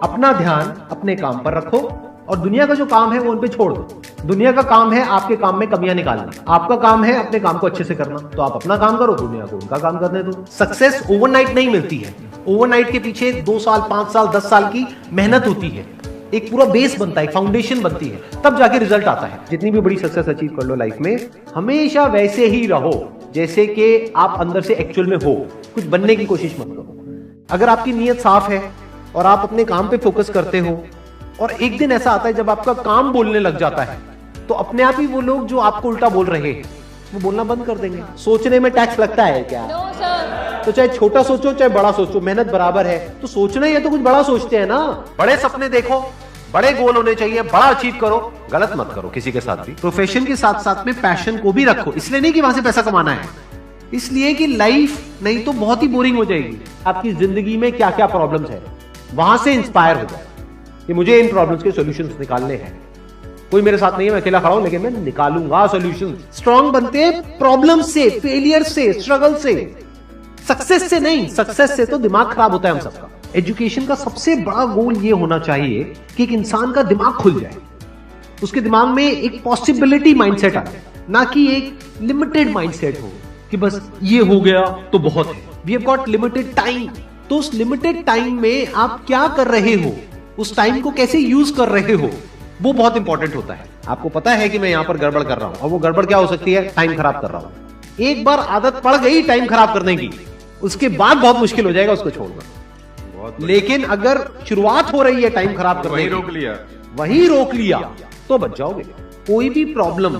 अपना ध्यान अपने काम पर रखो और दुनिया का जो काम है वो उन पे छोड़ दो। दुनिया का काम है आपके काम में कमियां निकालना, आपका काम है अपने काम को अच्छे से करना। तो आप अपना काम करो, दुनिया को उनका काम करने दो। सक्सेस ओवरनाइट नहीं मिलती है, ओवरनाइट के पीछे 2 साल 5 साल 10 साल की मेहनत होती है, एक पूरा बेस बनता है, फाउंडेशन बनती है, तब जाके रिजल्ट आता है। जितनी भी बड़ी सक्सेस अचीव कर लो लाइफ में, हमेशा वैसे ही रहो जैसे कि आप अंदर से एक्चुअल में हो, कुछ बनने की कोशिश मत करो। अगर आपकी नीयत साफ है और आप अपने काम पे फोकस करते हो और एक दिन ऐसा आता है जब आपका काम बोलने लग जाता है, तो अपने आप ही वो लोग जो आपको उल्टा बोल रहे हैं वो बोलना बंद कर देंगे। सोचने में टैक्स लगता है क्या? तो चाहे छोटा सोचो चाहे बड़ा सोचो, मेहनत बराबर है। तो सोचना ही है तो कुछ बड़ा सोचते हैं ना। बड़े सपने देखो, बड़े गोल होने चाहिए, बड़ा अचीव करो, गलत मत करो किसी के साथ भी। प्रोफेशन के साथ साथ में पैशन को भी रखो, इसलिए नहीं कि वहां से पैसा कमाना है, इसलिए कि लाइफ नहीं तो बहुत ही बोरिंग हो जाएगी। आपकी जिंदगी में क्या क्या प्रॉब्लम्स है वहां से इंस्पायर हो जाए कि मुझे इन प्रॉब्लम्स के सॉल्यूशंस निकालने हैं। कोई मेरे साथ नहीं है, मैं अकेला खड़ा हूं, लेकिन मैं निकालूंगा सॉल्यूशन। स्ट्रांग बनते हैं प्रॉब्लम से, फेलियर से, स्ट्रगल से, सक्सेस से नहीं। सक्सेस से तो दिमाग खराब होता है हम सबका। एजुकेशन का सबसे बड़ा गोल ये होना चाहिए कि एक इंसान का दिमाग खुल जाए, उसके दिमाग में एक पॉसिबिलिटी माइंडसेट आए, ना कि एक लिमिटेड माइंडसेट हो कि बस ये हो गया तो बहुत है। We have got limited time, तो उस लिमिटेड टाइम में आप क्या कर रहे हो, उस टाइम को कैसे यूज कर रहे हो, वो बहुत इंपॉर्टेंट होता है। आपको पता है कि मैं यहां पर गड़बड़ कर रहा हूं, और वो गड़बड़ क्या हो सकती है? टाइम खराब कर रहा हूं। एक बार आदत पड़ गई टाइम खराब करने की, उसके बाद बहुत मुश्किल हो जाएगा उसको छोड़ना। लेकिन अगर शुरुआत हो रही है टाइम खराब करने की, वही रोक लिया तो बच जाओगे। कोई भी प्रॉब्लम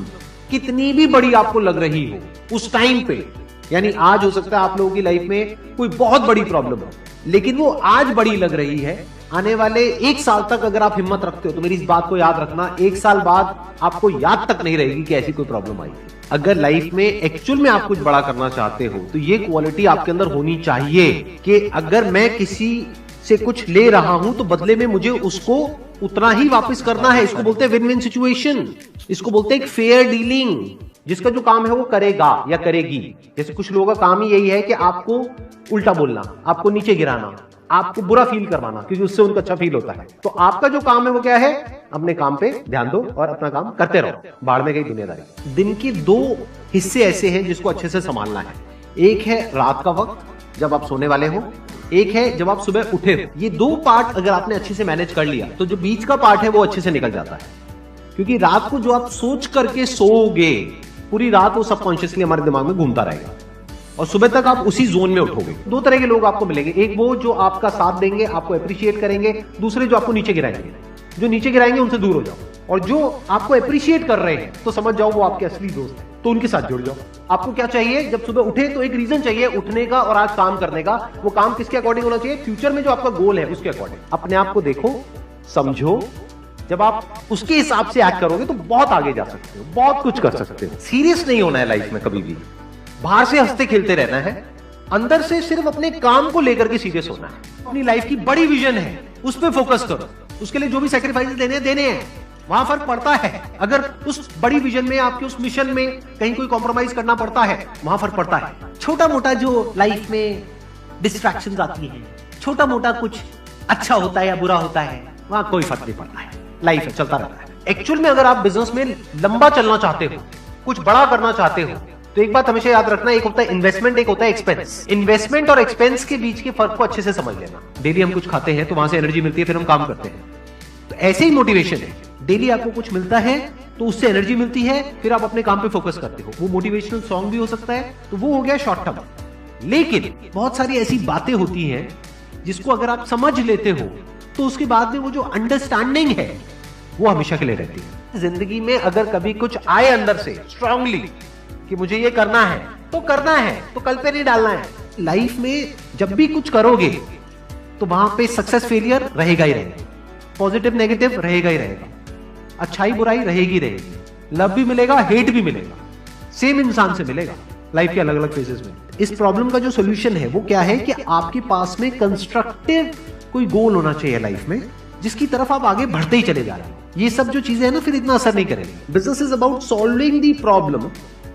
कितनी भी बड़ी आपको लग रही हो उस टाइम पे, यानी आज हो सकता है आप लोगों की लाइफ में कोई बहुत बड़ी प्रॉब्लम हो, लेकिन वो आज बड़ी लग रही है, आने वाले 1 साल तक अगर आप हिम्मत रखते हो तो मेरी इस बात को याद रखना, 1 साल बाद आपको याद तक नहीं रहेगी कि ऐसी कोई प्रॉब्लम आई। अगर लाइफ में एक्चुअल में आप कुछ बड़ा करना चाहते हो तो ये क्वालिटी आपके अंदर होनी चाहिए कि अगर मैं किसी से कुछ ले रहा हूं तो बदले में मुझे उसको उतना ही वापस करना है। इसको बोलते हैं विन विन सिचुएशन, इसको बोलते हैं एक फेयर डीलिंग। जिसका जो काम है वो करेगा या करेगी। जैसे कुछ लोगों का काम ही यही है कि आपको उल्टा बोलना, आपको नीचे गिराना, आपको बुरा फील करवाना, क्योंकि उससे उनको अच्छा फील होता है। तो आपका जो काम है वो क्या है? अपने काम पे ध्यान दो और अपना काम करते रहो, बाढ़ में गई दुनियादारी। दिन के 2 हिस्से ऐसे हैं जिसको अच्छे से संभालना है। एक है रात का वक्त जब आप सोने वाले हो, एक है जब आप सुबह उठे हो। ये 2 पार्ट अगर आपने अच्छे से मैनेज कर लिया तो जो बीच का पार्ट है वो अच्छे से निकल जाता है। क्योंकि रात को जो आप सोच करके सोओगे, पूरी रात वो सबकॉन्शियसली हमारे दिमाग में घूमता रहेगा और सुबह तक आप उसी जोन में उठोगे। 2 तरह के लोग आपको मिलेंगे, एक वो जो आपका साथ देंगे, आपको अप्रिशिएट करेंगे, दूसरे जो आपको नीचे गिराएंगे। जो नीचे गिराएंगे उनसे दूर हो जाओ, और जो आपको अप्रिशिएट कर रहे हैं तो समझ जाओ वो आपके असली दोस्त हैं, तो उनके साथ जुड़ जाओ। आपको क्या चाहिए? जब सुबह उठे तो एक रीजन चाहिए उठने का और आज काम करने का। वो काम किसके अकॉर्डिंग होना चाहिए? फ्यूचर में जो आपका गोल है उसके अकॉर्डिंग। अपने आप को देखो, समझो, जब आप उसके हिसाब से एक्ट करोगे तो बहुत आगे जा सकते हो, बहुत कुछ कर सकते हो। सीरियस नहीं होना है लाइफ में कभी भी, बाहर से हंसते खेलते रहना है, अंदर से सिर्फ अपने काम को लेकर के सीरियस होना है। अपनी लाइफ की बड़ी विजन है, उस पर फोकस करो, उसके लिए जो भी सैक्रिफाइस देने हैं वहां फर्क पड़ता है। अगर उस बड़ी विजन में, आपके उस मिशन में कहीं कोई कॉम्प्रोमाइज करना पड़ता है, वहां फर्क पड़ता है। छोटा मोटा जो लाइफ में डिस्ट्रैक्शंस आती है, छोटा मोटा कुछ अच्छा होता है या बुरा होता है, वहां कोई फर्क नहीं पड़ता है। लाइफ है, चलता रहता है। एक्चुअल में अगर आप बिजनेस में लंबा चलना चाहते हो, कुछ बड़ा करना चाहते हो, तो एक बात हमेशा याद रखना, एक होता है इन्वेस्टमेंट, एक होता है एक्सपेंस। इन्वेस्टमेंट और एक्सपेंस के बीच के फर्क को अच्छे से समझ लेना। डेली हम कुछ खाते हैं तो वहां से एनर्जी मिलती है, फिर हम काम करते हैं। तो ऐसे ही मोटिवेशन है, डेली आपको कुछ मिलता है तो उससे एनर्जी मिलती है, फिर आप अपने काम पे फोकस करते हो। वो मोटिवेशनल सॉन्ग भी हो सकता है, तो वो हो गया शॉर्ट टर्म। लेकिन बहुत सारी ऐसी बातें होती हैं जिसको अगर आप समझ लेते हो तो उसके बाद में वो जो अंडरस्टैंडिंग है वो हमेशा के लिए रहती है। जिंदगी में अगर कभी कुछ आए अंदर से स्ट्रांगली कि मुझे ये करना है तो करना है, तो कल पे नहीं डालना है। लाइफ में जब भी कुछ करोगे तो वहां पे सक्सेस फेलियर रहेगा ही रहेगा, पॉजिटिव नेगेटिव रहेगा ही रहेगा, अच्छाई बुराई रहेगी रहेगी, लव भी मिलेगा, हेट भी मिलेगा, सेम इंसान से मिलेगा लाइफ के अलग अलग फेजेस में। इस प्रॉब्लम का जो सोल्यूशन है वो क्या है कि आपके पास में कंस्ट्रक्टिव कोई गोल होना चाहिए लाइफ में, जिसकी तरफ आप आगे बढ़ते ही चले जा रहे हैं। ये सब जो चीजें हैं ना, फिर इतना असर नहीं करेंगे। Business is about solving the problem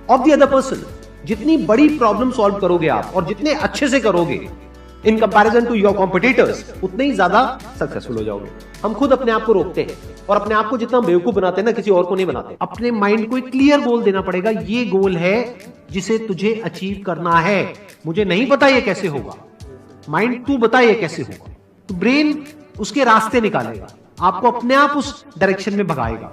of the other person. जितनी बड़ी प्रॉब्लम सॉल्व करोगे आप और जितने अच्छे से करोगे, in comparison to your competitors, उतने ही ज्यादा सक्सेसफुल हो जाओगे। हम खुद अपने आप को रोकते हैं और अपने आप को जितना बेवकूफ बनाते हैं ना, किसी और को नहीं बनाते। अपने माइंड को एक क्लियर गोल देना पड़ेगा, ये गोल है जिसे तुझे अचीव करना है। मुझे नहीं पता ये कैसे होगा, माइंड तू बता ये कैसे होगा, तो ब्रेन उसके रास्ते निकालेगा, आपको अपने आप उस डायरेक्शन में भगाएगा।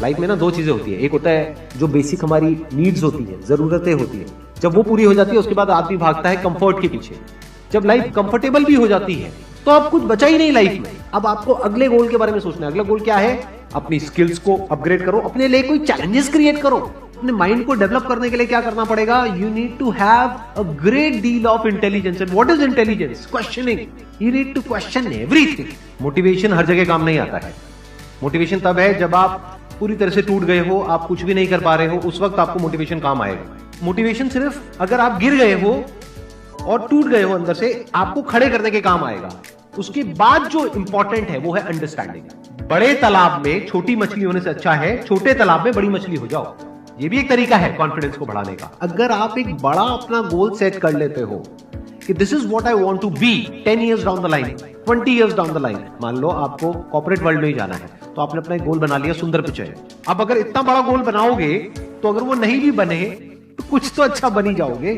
लाइफ में ना दो चीजें होती है, एक होता है जो बेसिक हमारी नीड्स होती है, जरूरतें होती है, जब वो पूरी हो जाती है उसके बाद आदमी भागता है कंफर्ट के पीछे। जब लाइफ कंफर्टेबल भी हो जाती है तो अब कुछ बचा ही नहीं लाइफ में। अब आपको अगले गोल के बारे में सोचना है। अगला गोल क्या है? अपनी स्किल्स को अपग्रेड करो, अपने लिए कोई चैलेंजेस क्रिएट करो। अपने माइंड को डेवलप करने के लिए क्या करना पड़ेगा? You need to have a great deal of intelligence. And what is intelligence? Questioning. You need to question everything. Motivation हर जगह काम नहीं आता है। मोटिवेशन तब है जब आप पूरी तरह से टूट गए हो, आप कुछ भी नहीं कर पा रहे हो, उस वक्त आपको मोटिवेशन काम आएगा। मोटिवेशन सिर्फ अगर आप गिर गए हो और टूट गए हो अंदर से, आपको खड़े करने के काम आएगा। उसके बाद जो इंपॉर्टेंट है वो है अंडरस्टैंडिंग। बड़े तालाब में छोटी मछली होने से अच्छा है छोटे तालाब में बड़ी मछली हो जाओ। ये भी एक तरीका है कॉन्फिडेंस को बढ़ाने का। अगर आप एक बड़ा अपना गोल सेट कर लेते हो कि this is what I want to be 10 years down the line, 20 years down the line. मान लो आपको कॉर्पोरेट वर्ल्ड में ही जाना है, तो आपने अपना एक गोल बना लिया सुंदर पिचाई। अब अगर इतना बड़ा गोल बनाओगे तो अगर वो नहीं भी बने तो कुछ तो अच्छा बन ही जाओगे।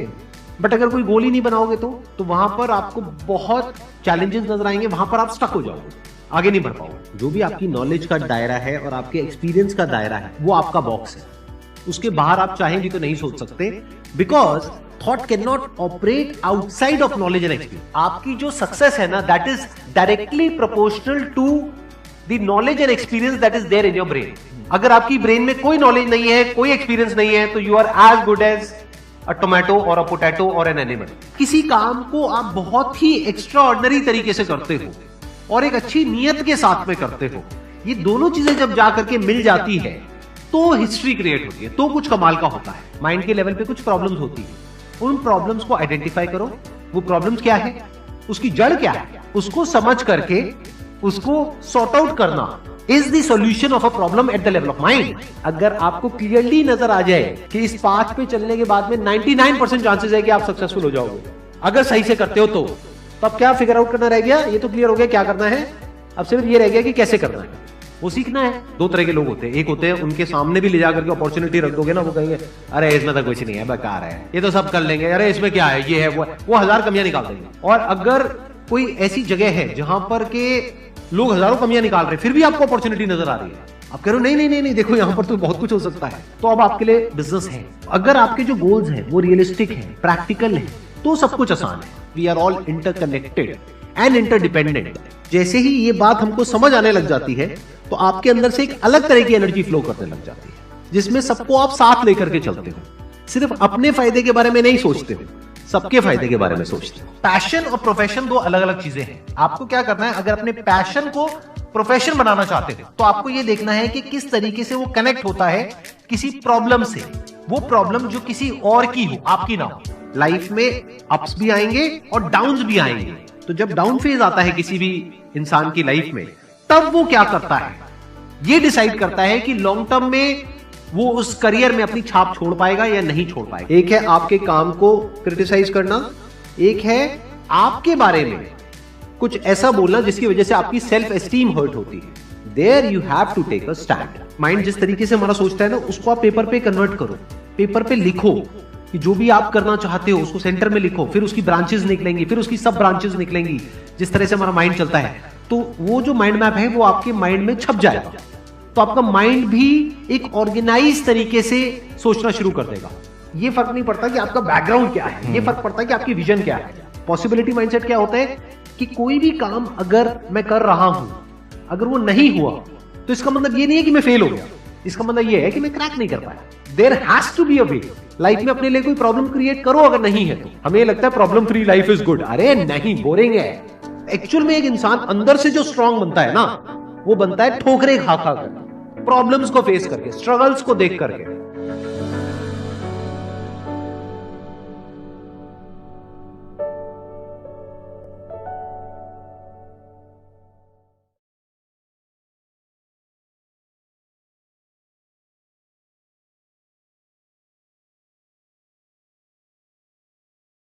बट अगर कोई गोल ही नहीं बनाओगे तो वहां पर आपको बहुत चैलेंजेस नजर आएंगे, वहां पर आप स्टक हो जाओगे, आगे नहीं बढ़ पाओगे। जो भी आपकी नॉलेज का दायरा है और आपके एक्सपीरियंस का दायरा है वो आपका बॉक्स है। उसके बाहर आप चाहेंगे तो नहीं सोच सकते, because thought can not operate outside of knowledge and experience. आपकी जो सक्सेस है ना, that is directly proportional to the knowledge and experience that is there in your brain. अगर आपकी ब्रेन में कोई नॉलेज नहीं है, कोई एक्सपीरियंस नहीं है, तो you are as good as a tomato और अ पोटैटो और एन एनिमल। किसी काम को आप बहुत ही एक्स्ट्रा ऑर्डिनरी तरीके से करते हो और एक अच्छी नीयत के साथ में करते हो, ये दोनों चीजें जब जाकर के मिल जाती है तो हिस्ट्री क्रिएट होती है, तो कुछ कमाल का होता है। माइंड के लेवल पे कुछ प्रॉब्लम्स होती है, उन प्रॉब्लम्स को आइडेंटिफाई करो। वो प्रॉब्लम्स क्या है, उसकी जड़ क्या है, उसको समझ करके उसको सॉर्ट आउट करना is the solution of a problem at the level of mind. अगर आपको क्लियरली नजर आ जाए कि इस पाथ पे चलने के बाद में 99% चांसेस है कि आप सक्सेसफुल हो जाओगे अगर सही से करते हो, तो अब क्या फिगर आउट करना रह गया? ये तो क्लियर हो गया क्या करना है, अब सिर्फ ये रह गया कि कैसे करना है, वो सीखना है। दो तरह के लोग होते हैं, एक होते हैं उनके सामने भी ले जाकर के अपॉर्चुनिटी रख दोगे ना, वो कहेंगे अरे इसमें तो कुछ नहीं है, बेकार है, ये तो सब कर लेंगे, अरे इसमें क्या है, ये है वो 1000 कमियां निकाल देंगे। और अगर कोई ऐसी जगह है जहां पर के लोग हजारों कमियां निकाल रहे हैं फिर भी आपको अपॉर्चुनिटी नजर आ रही है, आप कह रहे हो नहीं नहीं नहीं देखो यहां पर तो बहुत कुछ हो सकता है, तो अब आपके लिए बिजनेस है। अगर आपके जो गोल्स हैं वो रियलिस्टिक है, प्रैक्टिकल है, तो सब कुछ आसान है। We are all interconnected and interdependent. जैसे ही ये बात हमको समझ आने लग जाती है तो आपके अंदर से एक अलग तरह की एनर्जी फ्लो करने लग जाती है, जिसमें सबको आप साथ लेकर के चलते हो। सिर्फ अपने फायदे के बारे में नहीं सोचते हो, सबके फायदे के बारे में सोचते हो। पैशन और प्रोफेशन दो अलग अलग चीजें हैं। आपको क्या करना है, अगर अपने पैशन को प्रोफेशन बनाना चाहते हो तो आपको यह देखना है कि किस तरीके से वो कनेक्ट होता है किसी प्रॉब्लम से, वो प्रॉब्लम जो किसी और की हो, आपकी ना हो। लाइफ में अप्स भी आएंगे और डाउन्स भी आएंगे, तो जब डाउन फेज आता है किसी भी इंसान की लाइफ में, तब वो क्या करता है, ये डिसाइड करता है कि लॉन्ग टर्म में वो उस करियर में अपनी छाप छोड़ पाएगा या नहीं छोड़ पाएगा। एक है आपके काम को क्रिटिसाइज करना, एक है आपके बारे में कुछ ऐसा बोलना जिसकी वजह से आपकी सेल्फ एस्टीम हर्ट होती है। There you have to take a stand. Mind जिस तरीके से हमारा सोचता है ना, उसको आप पेपर पे कन्वर्ट करो, पेपर पे लिखो कि जो भी आप करना चाहते हो उसको सेंटर में लिखो, फिर उसकी ब्रांचेस निकलेंगी, फिर उसकी सब ब्रांचेस निकलेंगी। जिस तरह से हमारा माइंड चलता है, तो वो जो माइंड मैप है वो आपके माइंड में छप जाएगा, तो आपका माइंड भी एक ऑर्गेनाइज तरीके से सोचना शुरू कर देगा। ये फर्क नहीं पड़ता कि आपका बैकग्राउंड क्या है, ये फर्क पड़ता है कि आपकी विजन क्या है। पॉसिबिलिटी माइंडसेट क्या होता है कि कोई भी काम अगर मैं कर रहा हूं, अगर वो नहीं हुआ तो इसका मतलब ये नहीं है कि मैं फेल हो गया, इसका मतलब ये है कि मैं क्रैक नहीं कर पाया। There has to be a way. Life में अपने लिए कोई प्रॉब्लम क्रिएट करो, अगर नहीं है तो। हमें लगता है problem free life is good, अरे नहीं, बोरिंग है। एक्चुअल में एक इंसान अंदर से जो स्ट्रांग बनता है ना, वो बनता है ठोकरे खा खा कर, प्रॉब्लम्स को फेस करके, स्ट्रगल्स को देख करके।